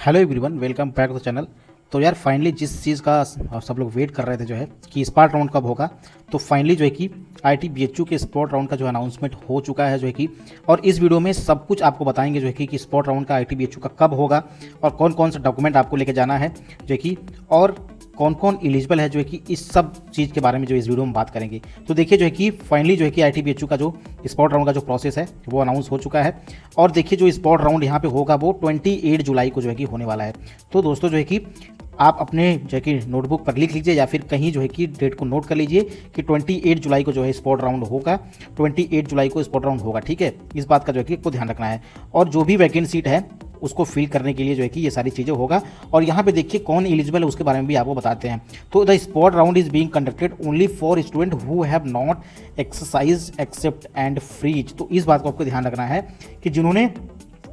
Hello everyone, welcome back to the channel. तो यार finally जिस चीज़ का सब लोग वेट कर रहे थे जो है कि स्पॉट राउंड कब होगा, तो फाइनली जो है कि ITBHU के स्पॉट राउंड का जो अनाउंसमेंट हो चुका है जो है कि, और इस वीडियो में सब कुछ आपको बताएंगे जो है कि स्पॉट राउंड का ITBHU का कब होगा और कौन कौन सा डॉक्यूमेंट आपको लेके जाना है जो है कि, और कौन कौन एलिजिबल है जो है कि, इस सब चीज़ के बारे में जो इस वीडियो में बात करेंगे। तो देखिए जो है कि फाइनली जो है कि ITBHU का जो स्पॉट राउंड का जो प्रोसेस है वो अनाउंस हो चुका है। और देखिए जो स्पॉट राउंड यहाँ पे होगा वो 28 जुलाई को जो है कि होने वाला है। तो दोस्तों जो है कि आप अपने जो है कि नोटबुक पर लिख लीजिए या फिर कहीं जो है कि डेट को नोट कर लीजिए कि 28 जुलाई को जो है स्पॉट राउंड होगा। 28 जुलाई को स्पॉट राउंड होगा, ठीक है। इस बात का जो है कि आपको ध्यान रखना है। और जो भी वैकेंट सीट है उसको फिल करने के लिए जो है कि ये सारी चीज़ें होगा। और यहाँ पे देखिए कौन एलिजिबल है उसके बारे में भी आपको बताते हैं। तो the spot round is being conducted only for student who have not exercise accept and freeze. तो इस बात को आपको ध्यान रखना है कि जिन्होंने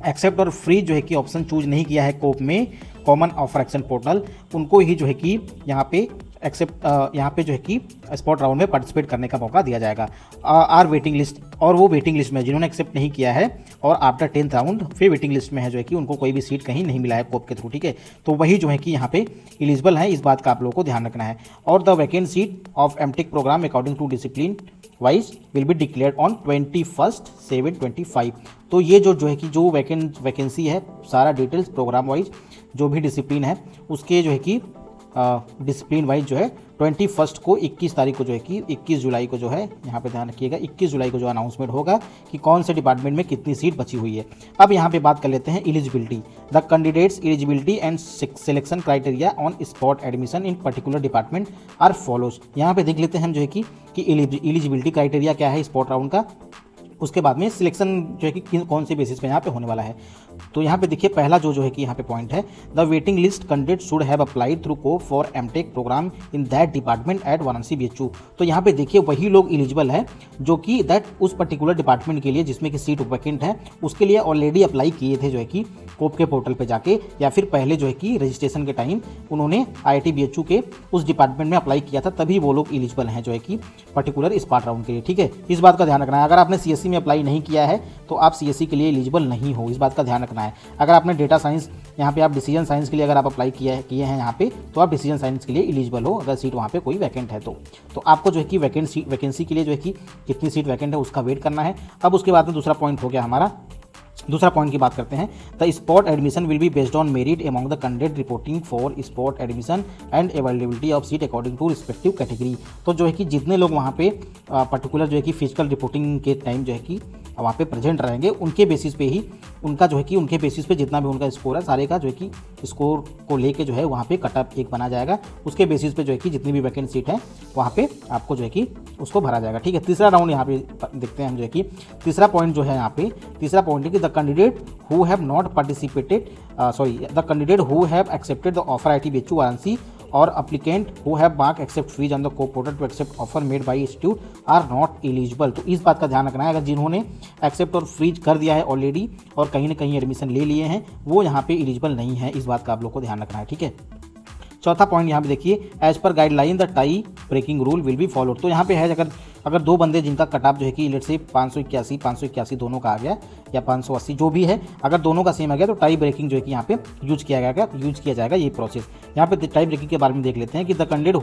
एक्सेप्ट और फ्रीज जो है कि ऑप्शन चूज नहीं किया है कोप में, कॉमन ऑफर एक्शन पोर्टल, उनको ही जो है कि यहाँ पे एक्सेप्ट यहाँ पे जो है कि स्पॉट राउंड में पार्टिसिपेट करने का मौका दिया जाएगा। आर वेटिंग लिस्ट, और वो वेटिंग लिस्ट में जिन्होंने एक्सेप्ट नहीं किया है और आफ्टर 10th राउंड फिर वेटिंग लिस्ट में है जो है कि उनको कोई भी सीट कहीं नहीं मिला है कोप के थ्रू, ठीक है। तो वही जो है कि यहाँ पे एलिजिबल है, इस बात का आप लोगों को ध्यान रखना है। और the vacant seat of M Tech programme according to discipline wise will be declared on 21/7/25। तो ये जो है कि जो वैकेंसी है, सारा डिटेल्स प्रोग्राम वाइज जो भी डिसिप्लिन है उसके जो है कि डिसिप्लिन वाइज जो है 21 को 21 तारीख को जो है कि 21 जुलाई को जो है, यहाँ पे ध्यान रखिएगा, 21 जुलाई को जो अनाउंसमेंट होगा कि कौन से डिपार्टमेंट में कितनी सीट बची हुई है। अब यहाँ पे बात कर लेते हैं eligibility. The candidates eligibility and selection criteria on spot admission in particular department are follows. यहाँ पे देख लेते हैं हम जो है कि एलिजिबिलिटी क्राइटेरिया क्या है स्पॉट राउंड का, उसके बाद में सिलेक्शन जो है कि कौन से बेसिस पे यहाँ पे होने वाला है। तो यहाँ पे देखिए पहला जो है कि यहाँ पे पॉइंट है, the waiting list candidate should have applied through COAP for M Tech programme in that department at Varanasi BHU। तो यहाँ पे देखिए वही लोग एलिजिबल है जो कि दैट उस पर्टिकुलर डिपार्टमेंट के लिए जिसमें कि सीट वैकेंट है उसके लिए ऑलरेडी अप्लाई किए थे जो है कि कोप के पोर्टल पे जाके, या फिर पहले जो है कि रजिस्ट्रेशन के टाइम उन्होंने IIT-BHU के उस डिपार्टमेंट में अप्लाई किया था, तभी वो लोग एलिजिबल हैं जो है कि पर्टिकुलर स्पॉट राउंड के लिए, ठीक है। इस बात का ध्यान रखना है। अगर आपने CSE में अप्लाई नहीं किया है तो आप CSE के लिए एलिजिबल नहीं हो, इस बात का ध्यान रखना है। अगर आपने डेटा साइंस, यहाँ पे आप डिसीजन साइंस के लिए अगर आप अप्लाई किए हैं यहाँ पे, तो आप डिसीजन साइंस के लिए एलिजिबल हो अगर सीट वहाँ पे कोई वैकेंट है तो आपको जो है कि वैकेंसी के लिए जो है कि कितनी सीट वैकेंट है उसका वेट करना है। अब उसके बाद में दूसरा पॉइंट हो गया हमारा, दूसरा पॉइंट की बात करते हैं। The spot admission will be based on merit among the candidate reporting for spot admission and availability of seat according to respective category. तो जो है कि जितने लोग वहाँ पे पर्टिकुलर जो है कि फिजिकल रिपोर्टिंग के टाइम जो है कि वहाँ पे प्रेजेंट रहेंगे, उनके बेसिस पे ही उनका जो है कि उनके बेसिस पे जितना भी उनका स्कोर है सारे का जो है कि स्कोर को लेके जो है वहाँ पे कटअप एक बना जाएगा। उसके बेसिस पे जो है कि जितनी भी वैकेंट सीट है वहाँ पे आपको जो है कि उसको भरा जाएगा, ठीक है। तीसरा राउंड यहाँ पे देखते हैं हम जो है कि तीसरा पॉइंट जो है यहाँ पे, तीसरा पॉइंट है कि the candidate who have not participated the candidate who have accepted the offer IIT-BHU Varanasi और applicant who have marked accept fees on the coop portal to accept offer made by institute are not eligible। तो इस बात का ध्यान रखना है, अगर जिन्होंने एक्सेप्ट और फ्रीज कर दिया है ऑलरेडी और कहीं ना कहीं एडमिशन ले लिए हैं वो यहाँ पे एलिजिबल नहीं है, इस बात का आप लोग को ध्यान रखना है, ठीक है। चौथा पॉइंट यहाँ पे देखिए, as per guideline the tie breaking rule will be followed. तो यहाँ पे है अगर दो बंदे जिनका कट ऑफ जो है कि लेट से 581 दोनों का आ गया या 580 जो भी है, अगर दोनों का सेम आ गया तो टाई ब्रेकिंग जो है कि यहाँ पे यूज किया जाएगा ये प्रोसेस। यहाँ पे टाई ब्रेकिंग के बारे में देख लेते हैं कि the candidate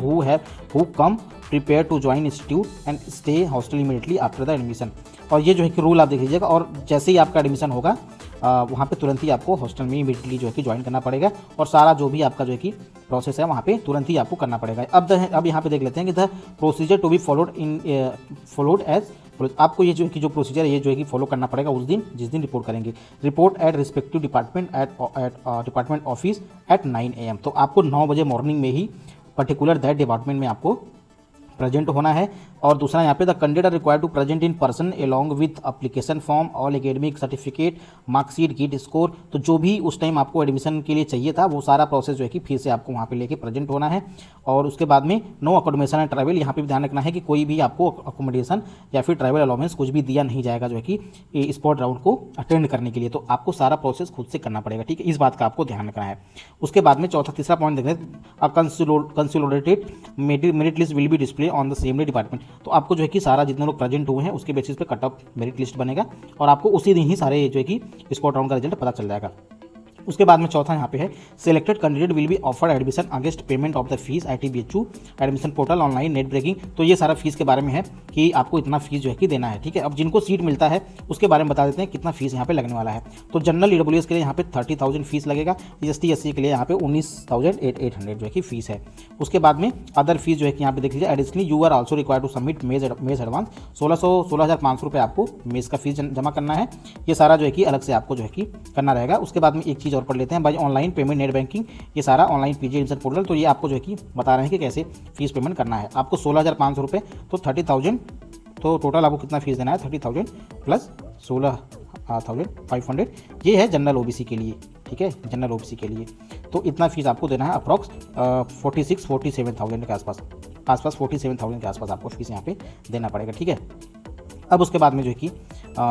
who come prepare to join institute and stay hostel immediately after the admission. और ये जो है कि रूल आप देख लीजिएगा, और जैसे ही आपका एडमिशन होगा वहाँ पे तुरंत ही आपको हॉस्टल में इमीडिएटली जो है कि ज्वाइन करना पड़ेगा और सारा जो भी आपका जो है कि प्रोसेस है वहाँ पे तुरंत ही आपको करना पड़ेगा। अब यहाँ पे देख लेते हैं कि the procedure to be followed as, आपको ये जो है कि जो प्रोसीजर है ये जो है कि फॉलो करना पड़ेगा उस दिन जिस दिन रिपोर्ट करेंगे। Report eight respective department at department office at 9 AM। तो आपको 9 बजे मॉर्निंग में ही पर्टिकुलर दैट डिपार्टमेंट में आपको प्रेजेंट होना है। और दूसरा यहाँ पे the candidate are required to present in person along with application form all academic certificate marksheet GATE score. तो जो भी उस टाइम आपको एडमिशन के लिए चाहिए था वो सारा प्रोसेस जो है कि फिर से आपको वहाँ पे लेके प्रेजेंट होना है। और उसके बाद में नो अकोमोडेशन एंड ट्रैवल, यहाँ पे भी ध्यान रखना है कि कोई भी आपको अकोमोडेशन या फिर ट्रैवल अलाउंस कुछ भी दिया नहीं जाएगा जो है कि स्पॉट राउंड को अटेंड करने के लिए। तो आपको सारा प्रोसेस खुद से करना पड़ेगा, ठीक है, इस बात का आपको ध्यान रखना है। उसके बाद में तीसरा पॉइंट देख रहे हैं, consolidated merit list will be display on the same day department. तो आपको जो है कि सारा जितने लोग प्रेजेंट हुए हैं उसके बेसिस पे कट ऑफ मेरिट लिस्ट बनेगा और आपको उसी दिन ही सारे जो है कि स्पॉट राउंड का रिजल्ट पता चल जाएगा। उसके बाद में चौथा यहाँ पे है selected candidate will be offered admission against payment of the fees ITBHU admission portal online net breaking. तो ये सारा फीस के बारे में है कि आपको इतना फीस जो है कि देना है, ठीक है। अब जिनको सीट मिलता है उसके बारे में बता देते हैं कितना फीस यहाँ पे लगने वाला है। तो जनरल EWS के लिए यहाँ पे 30,000 फीस लगेगा, ST/SC के लिए यहाँ पे 19,800 जो है कि फीस है। उसके बाद में अदर फीस जो है कि यहाँ पे देख लीजिए, additionally you are also required to submit mess advance 16,500 रुपये आपको मेज का फीस जमा करना है। ये सारा जो है कि अलग से आपको जो है कि करना रहेगा। उसके बाद में एक चीज़ और पढ़ लेते हैं, by online payment net banking, ये सारा ऑनलाइन PG एडमिशन पोर्टल। तो ये आपको जो है कि बता रहे हैं कि कैसे फीस पेमेंट करना है। आपको 16,500 रुपये, तो 30,000, तो टोटल आपको कितना फीस देना है 30,000 प्लस 16,500, ये है जनरल OBC के लिए, ठीक है, जनरल OBC के लिए। तो इतना फीस आपको देना है अप्रॉक्स 47,000 के आसपास 47,000 के आसपास आपको फीस यहाँ पे देना पड़ेगा, ठीक है। अब उसके बाद में जो है कि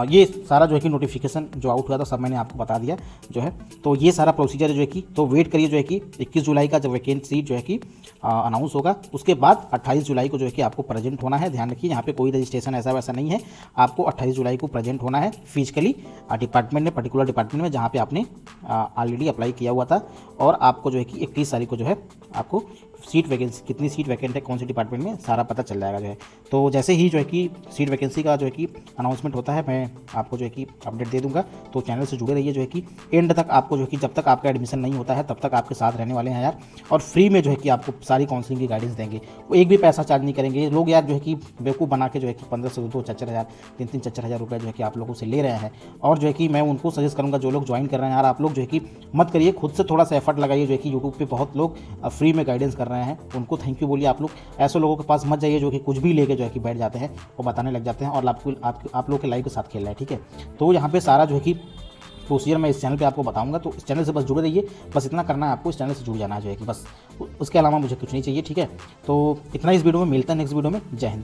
ये सारा जो है कि नोटिफिकेशन जो आउट हुआ था सब मैंने आपको बता दिया जो है। तो ये सारा प्रोसीजर जो है कि, तो वेट करिए जो है कि 21 जुलाई का जब वैकेंट सीट जो है कि अनाउंस होगा, उसके बाद 28 जुलाई को जो है कि आपको प्रेजेंट होना है। ध्यान रखिए यहाँ पे कोई रजिस्ट्रेशन ऐसा वैसा नहीं है, आपको 28 जुलाई को प्रेजेंट होना है फिजिकली डिपार्टमेंट में, पर्टिकुलर डिपार्टमेंट में जहाँ पे आपने ऑलरेडी अप्लाई किया हुआ था। और आपको जो है कि 31 तारीख को जो है आपको सीट वैकेंसी, कितनी सीट वैकेंट है कौन से डिपार्टमेंट में, सारा पता चल जाएगा जो है। तो जैसे ही जो है कि सीट वैकेंसी का जो है कि अनाउंसमेंट होता है, मैं आपको जो है कि अपडेट दे दूंगा। तो चैनल से जुड़े रहिए जो है कि एंड तक। आपको जो है कि जब तक आपका एडमिशन नहीं होता है तब तक आपके साथ रहने वाले हैं यार, और फ्री में जो है कि आपको सारी काउंसलिंग की गाइडेंस देंगे। वो एक भी पैसा चार्ज नहीं करेंगे लोग यार, जो है कि बेवकूफ़ बना के जो है कि 15 से 2-4 3 4 हज़ार रुपये जो है कि आप लोगों से ले रहे हैं। और जो है कि मैं उनको सजेस्ट करूँगा, जो लोग ज्वाइन कर रहे हैं यार, आप लोग जो है कि मत करिए, खुद से थोड़ा सा एफर्ट लगाइए। जो है कि यूट्यूब पे बहुत लोग फ्री में गाइडेंस कर रहे हैं, उनको थैंक यू बोलिए। आप लोग ऐसे लोगों के पास मत जाइए जो कि कुछ भी लेके जो है कि बैठ जाते हैं, वो बताने लग जाते हैं और आप लोग के लाइफ के साथ खेल रहे हैं, ठीक है। तो यहाँ पे सारा जो है कि प्रोसीजर मैं इस चैनल पे आपको बताऊंगा। तो इस चैनल से बस जुड़े रहिए, बस इतना करना है आपको, इस चैनल से जुड़ जाना है जो है कि बस, उसके अलावा मुझे कुछ नहीं चाहिए, ठीक है। तो इतना इस वीडियो में, मिलता है नेक्स्ट वीडियो में। जय हिंद।